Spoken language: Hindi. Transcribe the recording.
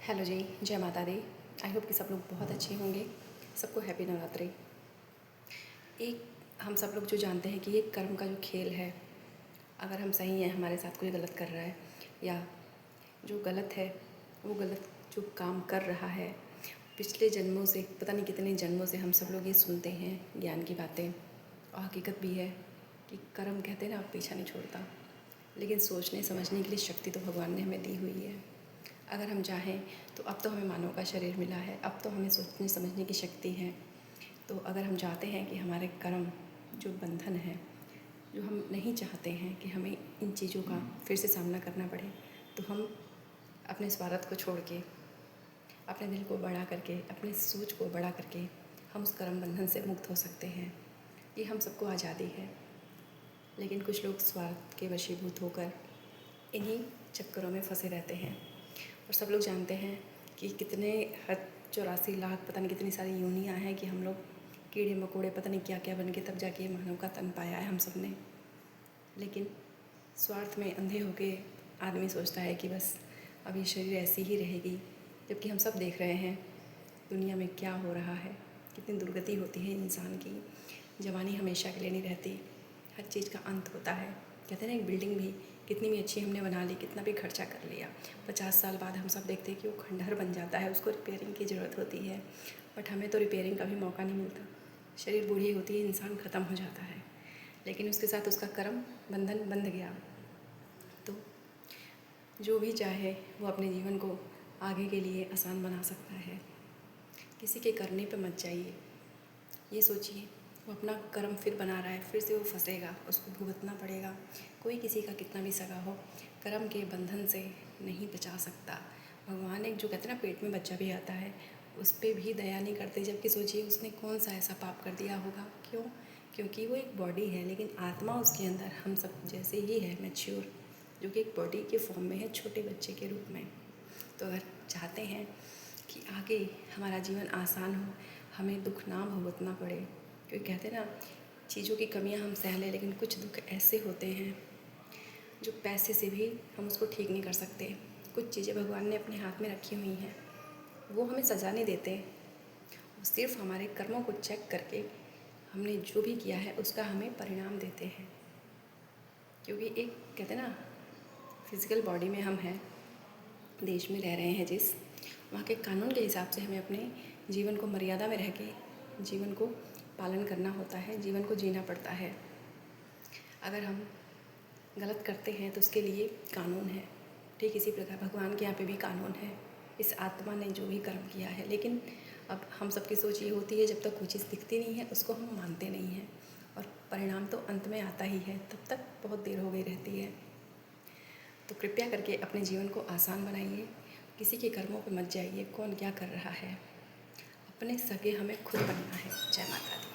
हेलो जी, जय माता दी। आई होप कि सब लोग बहुत अच्छे होंगे। सबको हैप्पी नवरात्रि। एक हम सब लोग जो जानते हैं कि ये कर्म का जो खेल है, अगर हम सही हैं, हमारे साथ कोई गलत कर रहा है या जो गलत है वो गलत जो काम कर रहा है, पिछले जन्मों से पता नहीं कितने जन्मों से हम सब लोग ये सुनते हैं ज्ञान की बातें। और हकीकत भी है कि कर्म कहते हैं ना, पीछा नहीं छोड़ता। लेकिन सोचने समझने के लिए शक्ति तो भगवान ने हमें दी हुई है। अगर हम चाहें तो अब तो हमें मानव का शरीर मिला है, अब तो हमें सोचने समझने की शक्ति है। तो अगर हम चाहते हैं कि हमारे कर्म जो बंधन है, जो हम नहीं चाहते हैं कि हमें इन चीज़ों का फिर से सामना करना पड़े, तो हम अपने स्वार्थ को छोड़ के, अपने दिल को बड़ा करके, अपनी सोच को बड़ा करके हम उस कर्म बंधन से मुक्त हो सकते हैं। ये हम सबको आज़ादी है। लेकिन कुछ लोग स्वार्थ के वशीभूत होकर इन्हीं चक्करों में फंसे रहते हैं। और सब लोग जानते हैं कि कितने 84 लाख पता नहीं कितनी सारी योनियाँ हैं कि हम लोग कीड़े मकोड़े पता नहीं क्या क्या बन के तब जाके ये मानव का तन पाया है हम सब ने। लेकिन स्वार्थ में अंधे होके आदमी सोचता है कि बस अब ये शरीर ऐसी ही रहेगी, जबकि हम सब देख रहे हैं दुनिया में क्या हो रहा है, कितनी दुर्गति होती है इंसान की। जवानी हमेशा के लिए नहीं रहती, हर चीज़ का अंत होता है। कहते हैं ना, एक बिल्डिंग भी कितनी भी अच्छी हमने बना ली, कितना भी खर्चा कर लिया, 50 साल बाद हम सब देखते हैं कि वो खंडहर बन जाता है, उसको रिपेयरिंग की ज़रूरत होती है। बट हमें तो रिपेयरिंग का भी मौका नहीं मिलता। शरीर बूढ़ी होती है, इंसान ख़त्म हो जाता है, लेकिन उसके साथ उसका कर्म बंधन बंध गया। तो जो भी चाहे वो अपने जीवन को आगे के लिए आसान बना सकता है। किसी के करने पे मत जाइए। ये सोचिए वो अपना कर्म फिर बना रहा है, फिर से वो फंसेगा, उसको भुगतना पड़ेगा। कोई किसी का कितना भी सगा हो, कर्म के बंधन से नहीं बचा सकता। भगवान एक जो कहते हैं ना, पेट में बच्चा भी आता है, उस पर भी दया नहीं करते। जबकि सोचिए उसने कौन सा ऐसा पाप कर दिया होगा। क्यों? क्योंकि वो एक बॉडी है, लेकिन आत्मा उसके अंदर हम सब जैसे ही है, मैच्योर, जो कि एक बॉडी के फॉर्म में है, छोटे बच्चे के रूप में। तो अगर चाहते हैं कि आगे हमारा जीवन आसान हो, हमें दुख ना भुगतना पड़े, क्योंकि कहते हैं ना, चीज़ों की कमियां हम सह लें, लेकिन कुछ दुख ऐसे होते हैं जो पैसे से भी हम उसको ठीक नहीं कर सकते। कुछ चीज़ें भगवान ने अपने हाथ में रखी हुई हैं, वो हमें सजा नहीं देते, वो सिर्फ हमारे कर्मों को चेक करके हमने जो भी किया है उसका हमें परिणाम देते हैं। क्योंकि एक कहते हैं ना, फिज़िकल बॉडी में हम हैं, देश में रह रहे हैं जिस, वहाँ के कानून के हिसाब से हमें अपने जीवन को मर्यादा में रह के जीवन को पालन करना होता है, जीवन को जीना पड़ता है। अगर हम गलत करते हैं तो उसके लिए कानून है। ठीक इसी प्रकार भगवान के यहाँ पे भी कानून है, इस आत्मा ने जो भी कर्म किया है। लेकिन अब हम सबकी सोच ये होती है, जब तक कोई चीज़ दिखती नहीं है उसको हम मानते नहीं हैं, और परिणाम तो अंत में आता ही है, तब तक बहुत देर हो गई रहती है। तो कृपया करके अपने जीवन को आसान बनाइए, किसी के कर्मों पे मत जाइए। कौन क्या कर रहा है, अपने सगे हमें खुद बनना है। जय माता दी।